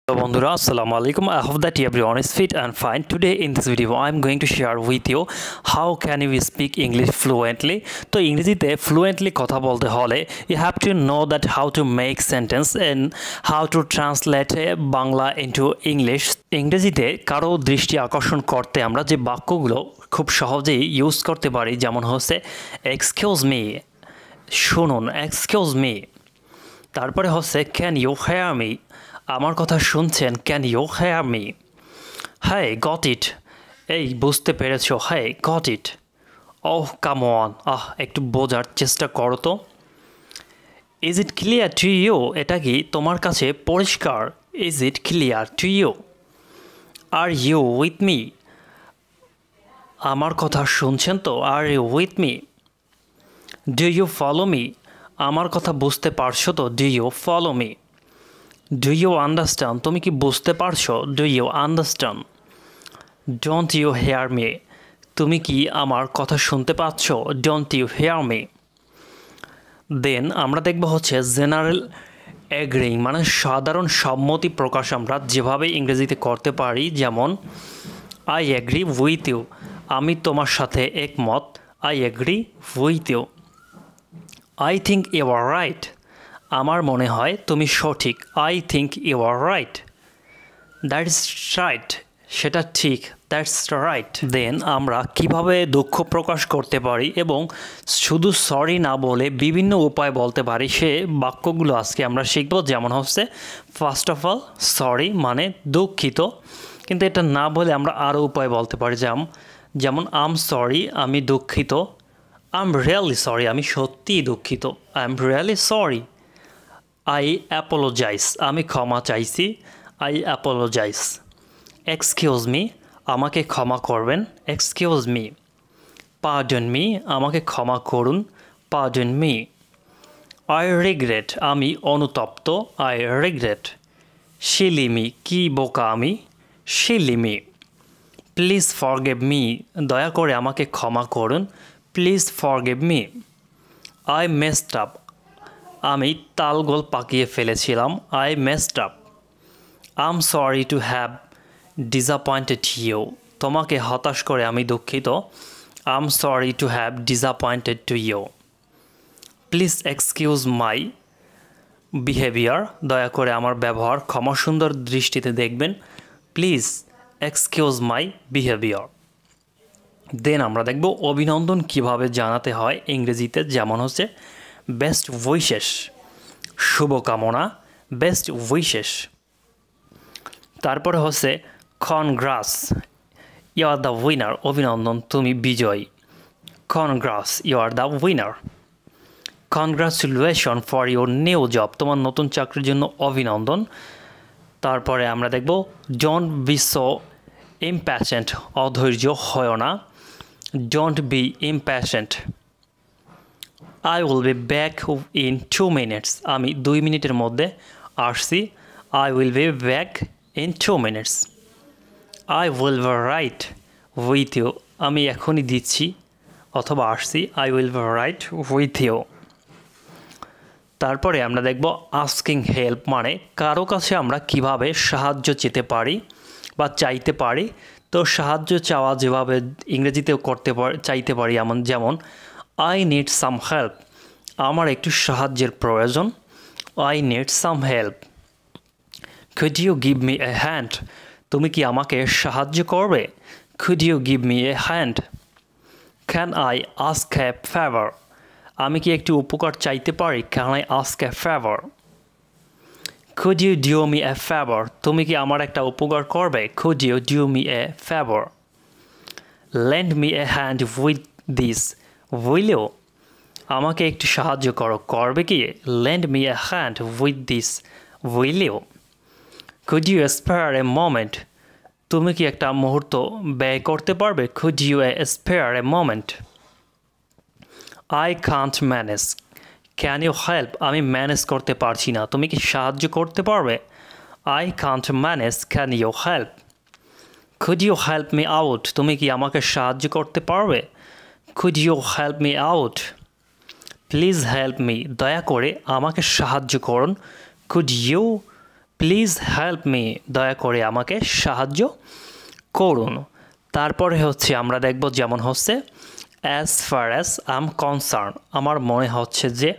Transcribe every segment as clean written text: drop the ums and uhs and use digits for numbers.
Hello বন্ধুরা আসসালামু আলাইকুম I hope that everyone is fit and fine. Today in this video I am going to share with you how can you speak English fluently. তো ইংরেজিতে fluently কথা বলতে হলে you have to know that how to make sentence and how to translate Bangla into English. ইংরেজিতে কারো দৃষ্টি আকর্ষণ করতে আমরা যে বাক্যগুলো খুব সহজেই ইউজ করতে পারি যেমন হচ্ছে excuse me শুনুন excuse me, তারপরে হচ্ছে can you hear me আমার কথা শুনছেন can you hear me. I got it এই বুঝতে পেরেছো, I got it. Oh come on একটু বোঝার চেষ্টা করো তো। Is it clear to you এটা কি তোমার কাছে পরিষ্কার। Is it clear to you. Are you with me আমার কথা শুনছেন তো। Are you with me. Do you follow me আমার কথা বুঝতে পারছো তো। Do you follow me. Do you understand তুমি কি বুঝতে পারছো। Do you understand? Don't you hear me তুমি কি আমার কথা শুনতে পাচ্ছ। Don't you hear me? Then আমরা দেখব হচ্ছে জেনারেল এগ্রিং মানে সাধারণ সম্মতি প্রকাশ আমরা যেভাবে ইংরেজিতে করতে পারি যেমন I agree with you আমি তোমার সাথে একমত। I agree with you. I think you are right আমার মনে হয় তুমি সঠিক। I think you are right. That's right সেটা ঠিক। That's right. দেন আমরা কিভাবে দুঃখ প্রকাশ করতে পারি এবং শুধু সরি না বলে বিভিন্ন উপায় বলতে পারি সে বাক্যগুলো আজকে আমরা শিখব। যেমন হচ্ছে ফার্স্ট অফ অল সরি মানে দুঃখিত, কিন্তু এটা না বলে আমরা আরও উপায় বলতে পারি যেমন আম সরি আমি দুঃখিত। আম রিয়েলি সরি আমি সত্যিই দুঃখিত। I am really sorry. I apologize আমি ক্ষমা চাইছি। I apologize. Excuse me আমাকে ক্ষমা করবেন। Excuse me. Pardon me আমাকে ক্ষমা করুন। Pardon me. I regret আমি অনুতপ্ত। I regret. Silly me কি বোকা আমি। Silly me. Please forgive me দয়া করে আমাকে ক্ষমা করুন। Please forgive me. I messed up আমি তালগোল পাকিয়ে ফেলেছিলাম। I messed up. I am sorry to have disappointed you তোমাকে হতাশ করে আমি দুঃখিত। I am sorry to have disappointed to you. Please excuse my behaviour দয়া করে আমার ব্যবহার ক্ষমা সুন্দর দৃষ্টিতে দেখবেন। Please excuse my behaviour. Then আমরা দেখব অভিনন্দন কিভাবে জানাতে হয় ইংরেজিতে যেমন হচ্ছে বেস্ট উইশেস শুভকামনা। Best wishes. তারপরে হচ্ছে congrats you are the winner অভিনন্দন তুমি বিজয়ী। Congrats you are the winner. Congratulation for your new job তোমার নতুন চাকরির জন্য অভিনন্দন। তারপরে আমরা দেখব ডোন্ট বি সো ইম্প্যাশেন্ট অধৈর্য হয় না। Don't be impatient. I will be back in 2 minutes আমি 2 মিনিটের মধ্যে আসছি। I will be back in 2 minutes. I will be right with you আমি এখনই দিচ্ছি অথবা আসছি। I will be right with you. তারপরে আমরা দেখব asking help মানে কারো কাছে আমরা কিভাবে সাহায্য চেতে পারি বা চাইতে পারি। তো সাহায্য চাওয়া যেভাবে ইংরেজিতেও চাইতে পারি যেমন I need some help আমার একটু সাহায্যের প্রয়োজন। I need some help. Could you give me a hand তুমি কি আমাকে সাহায্য করবে। Could you give me a hand. Can I ask a favor আমি কি একটু উপকার চাইতে পারি। Can I ask a favor. Could you do me a favor তুমি কি আমার একটা উপকার করবে। Could you do me a favor. Lend me a hand with this will you আমাকে একটু সাহায্য করবে কি। Lend me a hand with this will you. Could you spare a moment তুমি কি একটা মুহূর্ত ব্যয় করতে পারবে। Could you spare a moment. I can't manage can you help আমি ম্যানেজ করতে পারছি না তুমি কি সাহায্য করতে পারবে। I can't manage can you help. Could you help me out তুমি কি আমাকে সাহায্য করতে পারবে। Could you help me out. Please help me দয়া করে আমাকে সাহায্য করুন। Could you please help me, দয়া করে আমাকে সাহায্য করুন। তারপরে হচ্ছে আমরা দেখব যেমন হচ্ছে as far as I am concerned, আমার মনে হচ্ছে যে,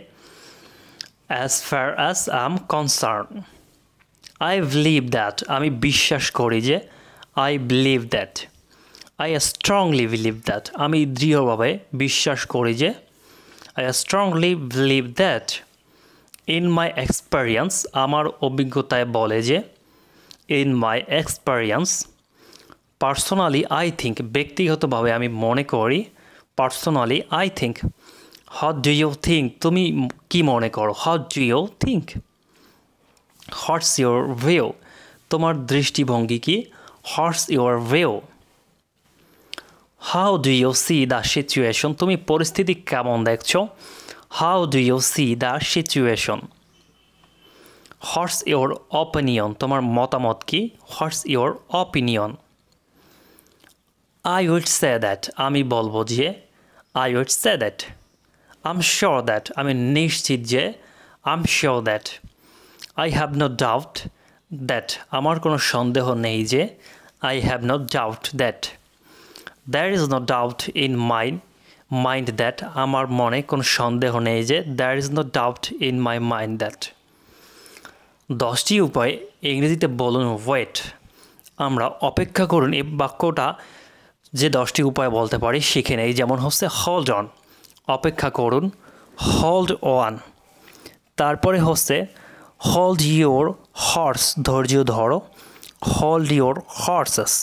as far as I am concerned. I believe that, আমি বিশ্বাস করি যে, I believe that. I strongly believe that, আমি দৃঢ়ভাবে বিশ্বাস করি যে, I strongly believe that. In my experience, আমার অভিজ্ঞতায় বলে যে, in my experience. Personally I think, ব্যক্তিগতভাবে আমি মনে করি। Personally I think. How do you think, তুমি কি মনে করো? How do you think. What's your view, তোমার দৃষ্টিভঙ্গি কি? What's your view. How do you see the situation, তুমি পরিস্থিতি কেমন দেখছো? How do you see the situation. What's your opinion, তোমার মতামত কি? What's your opinion. I would say that, আমি বলবো যে, I would say that. I am sure that, আমি নিশ্চিত যে, I am sure that. I have no doubt that, আমার কোনো সন্দেহ নেই যে, I have no doubt that. There is no doubt in mind that, আমার মনে কোনো সন্দেহ নেই যে, there is no doubt in my mind that. 10টি উপায় ইংরেজিতে বলুন ওয়েট। আমরা অপেক্ষা করুন এই বাক্যটা যে 10টি উপায় বলতে পারি শিখে নেই। যেমন হচ্ছে হোল্ড অন, অপেক্ষা করুন, হোল্ড অন। তারপরে হচ্ছে হোল্ড ইউর হর্স, ধৈর্য ধরো, hold your horses.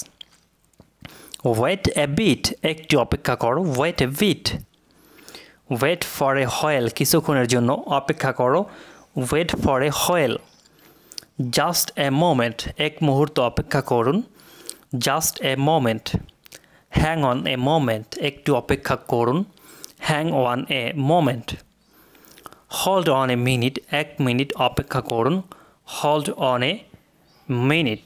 Wait a bit, একটু অপেক্ষা করো, wait a bit. Wait for a while, কিছুক্ষণের জন্য অপেক্ষা করো, wait for a while. Just a moment, এক মুহূর্ত অপেক্ষা করুন, just a moment. Hang on a moment, একটু অপেক্ষা করুন, hang on a moment. Hold on a minute, এক মিনিট অপেক্ষা করুন, হোল্ড অন এ মিনিট।